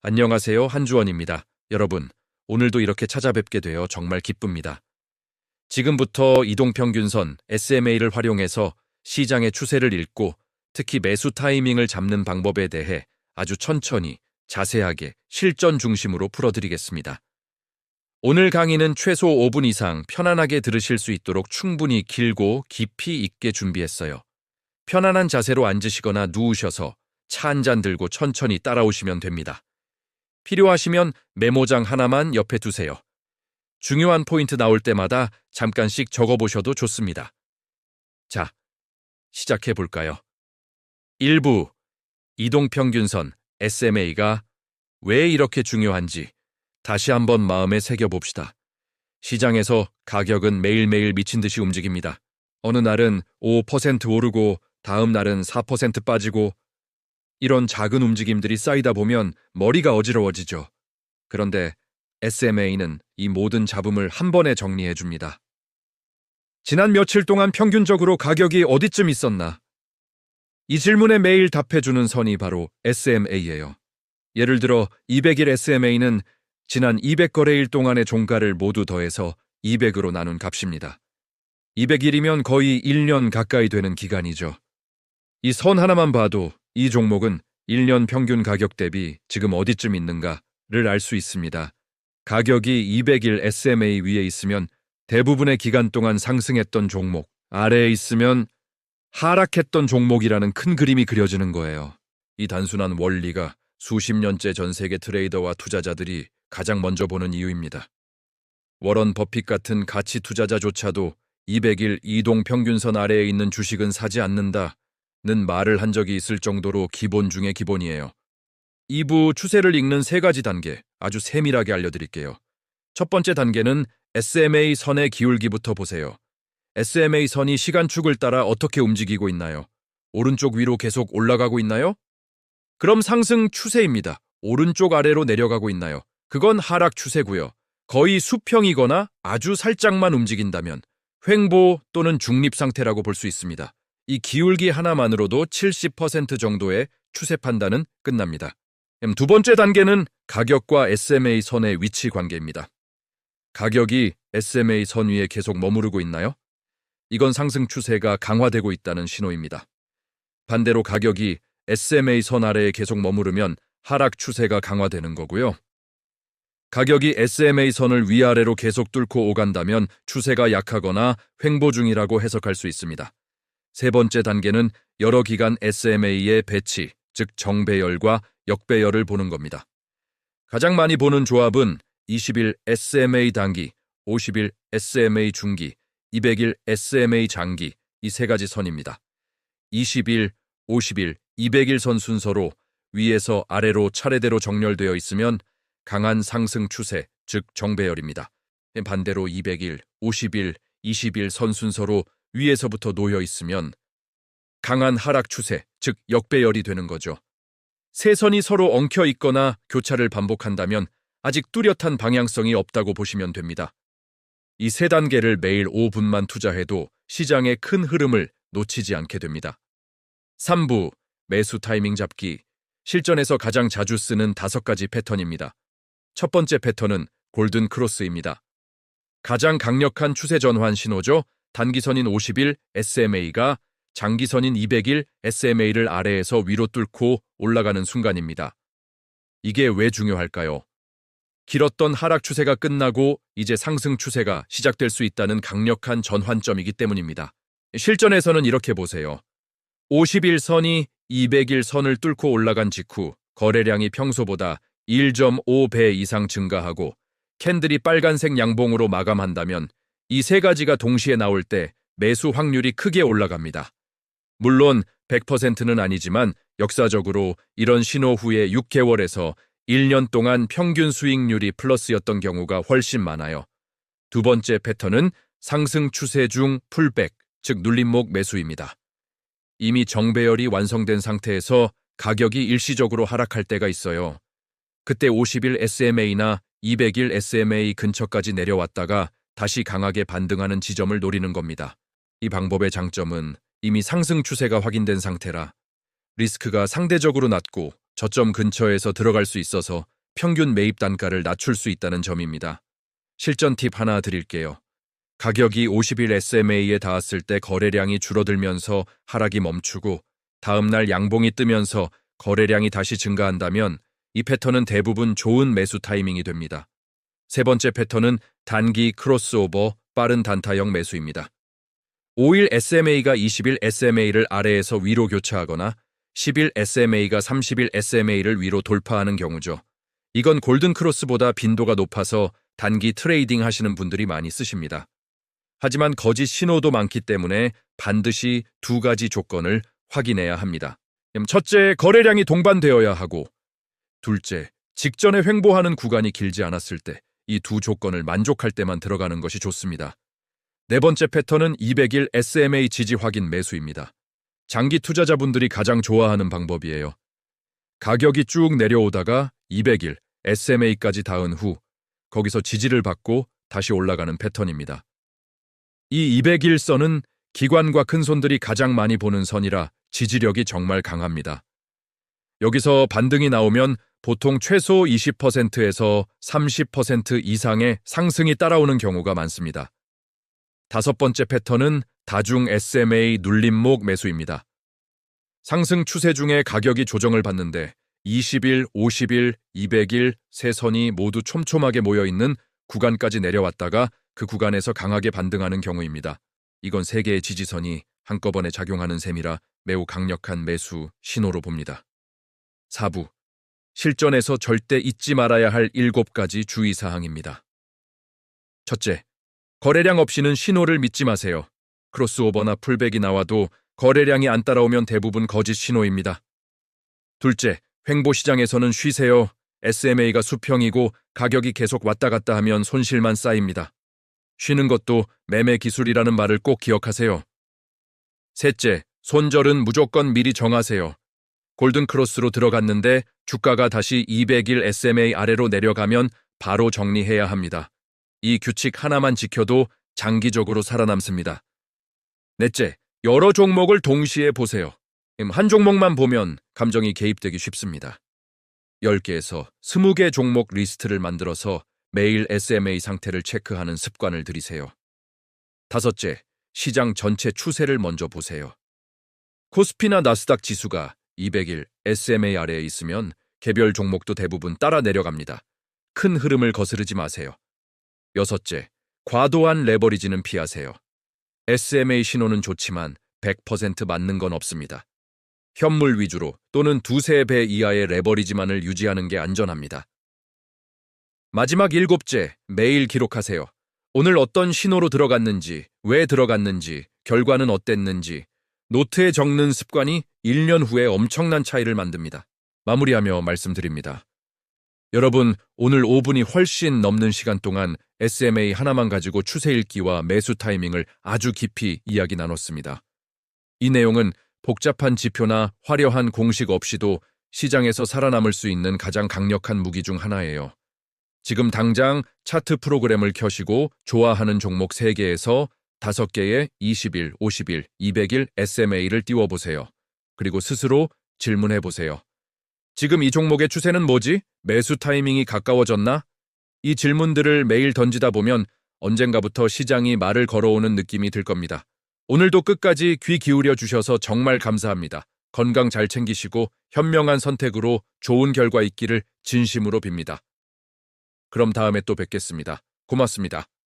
안녕하세요. 한주원입니다. 여러분, 오늘도 이렇게 찾아뵙게 되어 정말 기쁩니다. 지금부터 이동평균선 SMA를 활용해서 시장의 추세를 읽고 특히 매수 타이밍을 잡는 방법에 대해 아주 천천히, 자세하게, 실전 중심으로 풀어드리겠습니다. 오늘 강의는 최소 5분 이상 편안하게 들으실 수 있도록 충분히 길고 깊이 있게 준비했어요. 편안한 자세로 앉으시거나 누우셔서 차 한 잔 들고 천천히 따라오시면 됩니다. 필요하시면 메모장 하나만 옆에 두세요. 중요한 포인트 나올 때마다 잠깐씩 적어보셔도 좋습니다. 자, 시작해 볼까요? 1부, 이동평균선 SMA가 왜 이렇게 중요한지 다시 한번 마음에 새겨봅시다. 시장에서 가격은 매일매일 미친 듯이 움직입니다. 어느 날은 5% 오르고 다음 날은 4% 빠지고 이런 작은 움직임들이 쌓이다 보면 머리가 어지러워지죠. 그런데 SMA는 이 모든 잡음을 한 번에 정리해 줍니다. 지난 며칠 동안 평균적으로 가격이 어디쯤 있었나? 이 질문에 매일 답해주는 선이 바로 SMA예요. 예를 들어 200일 SMA는 지난 200거래일 동안의 종가를 모두 더해서 200으로 나눈 값입니다. 200일이면 거의 1년 가까이 되는 기간이죠. 이 선 하나만 봐도 이 종목은 1년 평균 가격 대비 지금 어디쯤 있는가를 알 수 있습니다. 가격이 200일 SMA 위에 있으면 대부분의 기간 동안 상승했던 종목, 아래에 있으면 하락했던 종목이라는 큰 그림이 그려지는 거예요. 이 단순한 원리가 수십 년째 전 세계 트레이더와 투자자들이 가장 먼저 보는 이유입니다. 워런 버핏 같은 가치 투자자조차도 200일 이동 평균선 아래에 있는 주식은 사지 않는다. 는 말을 한 적이 있을 정도로 기본 중의 기본이에요. 2부 추세를 읽는 3가지 단계 아주 세밀하게 알려드릴게요. 첫 번째 단계는 SMA 선의 기울기부터 보세요. SMA 선이 시간축을 따라 어떻게 움직이고 있나요? 오른쪽 위로 계속 올라가고 있나요? 그럼 상승 추세입니다. 오른쪽 아래로 내려가고 있나요? 그건 하락 추세고요. 거의 수평이거나 아주 살짝만 움직인다면 횡보 또는 중립 상태라고 볼 수 있습니다. 이 기울기 하나만으로도 70% 정도의 추세 판단은 끝납니다. 두 번째 단계는 가격과 SMA 선의 위치 관계입니다. 가격이 SMA 선 위에 계속 머무르고 있나요? 이건 상승 추세가 강화되고 있다는 신호입니다. 반대로 가격이 SMA 선 아래에 계속 머무르면 하락 추세가 강화되는 거고요. 가격이 SMA 선을 위아래로 계속 뚫고 오간다면 추세가 약하거나 횡보 중이라고 해석할 수 있습니다. 세 번째 단계는 여러 기간 SMA의 배치, 즉 정배열과 역배열을 보는 겁니다. 가장 많이 보는 조합은 20일 SMA 단기, 50일 SMA 중기, 200일 SMA 장기 이 3가지 선입니다. 20일, 50일, 200일 선 순서로 위에서 아래로 차례대로 정렬되어 있으면 강한 상승 추세, 즉 정배열입니다. 반대로 200일, 50일, 20일 선 순서로 위에서부터 놓여 있으면 강한 하락 추세, 즉 역배열이 되는 거죠. 세 선이 서로 엉켜 있거나 교차를 반복한다면 아직 뚜렷한 방향성이 없다고 보시면 됩니다. 이 3단계를 매일 5분만 투자해도 시장의 큰 흐름을 놓치지 않게 됩니다. 3부, 매수 타이밍 잡기. 실전에서 가장 자주 쓰는 5가지 패턴입니다. 첫 번째 패턴은 골든 크로스입니다. 가장 강력한 추세 전환 신호죠. 단기선인 50일 SMA가 장기선인 200일 SMA를 아래에서 위로 뚫고 올라가는 순간입니다. 이게 왜 중요할까요? 길었던 하락 추세가 끝나고 이제 상승 추세가 시작될 수 있다는 강력한 전환점이기 때문입니다. 실전에서는 이렇게 보세요. 50일 선이 200일 선을 뚫고 올라간 직후 거래량이 평소보다 1.5배 이상 증가하고 캔들이 빨간색 양봉으로 마감한다면 이 3가지가 동시에 나올 때 매수 확률이 크게 올라갑니다. 물론 100%는 아니지만 역사적으로 이런 신호 후에 6개월에서 1년 동안 평균 수익률이 플러스였던 경우가 훨씬 많아요. 두 번째 패턴은 상승 추세 중 풀백, 즉 눌림목 매수입니다. 이미 정배열이 완성된 상태에서 가격이 일시적으로 하락할 때가 있어요. 그때 50일 SMA나 200일 SMA 근처까지 내려왔다가 다시 강하게 반등하는 지점을 노리는 겁니다. 이 방법의 장점은 이미 상승 추세가 확인된 상태라 리스크가 상대적으로 낮고 저점 근처에서 들어갈 수 있어서 평균 매입 단가를 낮출 수 있다는 점입니다. 실전 팁 하나 드릴게요. 가격이 50일 SMA에 닿았을 때 거래량이 줄어들면서 하락이 멈추고 다음날 양봉이 뜨면서 거래량이 다시 증가한다면 이 패턴은 대부분 좋은 매수 타이밍이 됩니다. 세 번째 패턴은 단기 크로스오버 빠른 단타형 매수입니다. 5일 SMA가 20일 SMA를 아래에서 위로 교차하거나 10일 SMA가 30일 SMA를 위로 돌파하는 경우죠. 이건 골든 크로스보다 빈도가 높아서 단기 트레이딩 하시는 분들이 많이 쓰십니다. 하지만 거짓 신호도 많기 때문에 반드시 두 가지 조건을 확인해야 합니다. 첫째, 거래량이 동반되어야 하고, 둘째, 직전에 횡보하는 구간이 길지 않았을 때 이 두 조건을 만족할 때만 들어가는 것이 좋습니다. 네 번째 패턴은 200일 SMA 지지 확인 매수입니다. 장기 투자자분들이 가장 좋아하는 방법이에요. 가격이 쭉 내려오다가 200일 SMA까지 닿은 후 거기서 지지를 받고 다시 올라가는 패턴입니다. 이 200일 선은 기관과 큰손들이 가장 많이 보는 선이라 지지력이 정말 강합니다. 여기서 반등이 나오면 보통 최소 20%에서 30% 이상의 상승이 따라오는 경우가 많습니다. 다섯 번째 패턴은 다중 SMA 눌림목 매수입니다. 상승 추세 중에 가격이 조정을 받는데 20일, 50일, 200일 세 선이 모두 촘촘하게 모여있는 구간까지 내려왔다가 그 구간에서 강하게 반등하는 경우입니다. 이건 세 개의 지지선이 한꺼번에 작용하는 셈이라 매우 강력한 매수 신호로 봅니다. 4부, 실전에서 절대 잊지 말아야 할 7가지 주의사항입니다. 첫째, 거래량 없이는 신호를 믿지 마세요. 크로스오버나 풀백이 나와도 거래량이 안 따라오면 대부분 거짓 신호입니다. 둘째, 횡보 시장에서는 쉬세요. SMA가 수평이고 가격이 계속 왔다 갔다 하면 손실만 쌓입니다. 쉬는 것도 매매 기술이라는 말을 꼭 기억하세요. 셋째, 손절은 무조건 미리 정하세요. 골든 크로스로 들어갔는데 주가가 다시 200일 SMA 아래로 내려가면 바로 정리해야 합니다. 이 규칙 하나만 지켜도 장기적으로 살아남습니다. 넷째, 여러 종목을 동시에 보세요. 한 종목만 보면 감정이 개입되기 쉽습니다. 10개에서 20개 종목 리스트를 만들어서 매일 SMA 상태를 체크하는 습관을 들이세요. 다섯째, 시장 전체 추세를 먼저 보세요. 코스피나 나스닥 지수가 200일 SMA 아래에 있으면 개별 종목도 대부분 따라 내려갑니다. 큰 흐름을 거스르지 마세요. 여섯째, 과도한 레버리지는 피하세요. SMA 신호는 좋지만 100% 맞는 건 없습니다. 현물 위주로 또는 두세 배 이하의 레버리지만을 유지하는 게 안전합니다. 마지막 7째, 매일 기록하세요. 오늘 어떤 신호로 들어갔는지, 왜 들어갔는지, 결과는 어땠는지, 노트에 적는 습관이 1년 후에 엄청난 차이를 만듭니다. 마무리하며 말씀드립니다. 여러분, 오늘 5분이 훨씬 넘는 시간 동안 SMA 하나만 가지고 추세 읽기와 매수 타이밍을 아주 깊이 이야기 나눴습니다. 이 내용은 복잡한 지표나 화려한 공식 없이도 시장에서 살아남을 수 있는 가장 강력한 무기 중 하나예요. 지금 당장 차트 프로그램을 켜시고 좋아하는 종목 3개에서 5개의 20일, 50일, 200일 SMA를 띄워보세요. 그리고 스스로 질문해보세요. 지금 이 종목의 추세는 뭐지? 매수 타이밍이 가까워졌나? 이 질문들을 매일 던지다 보면 언젠가부터 시장이 말을 걸어오는 느낌이 들 겁니다. 오늘도 끝까지 귀 기울여 주셔서 정말 감사합니다. 건강 잘 챙기시고 현명한 선택으로 좋은 결과 있기를 진심으로 빕니다. 그럼 다음에 또 뵙겠습니다. 고맙습니다.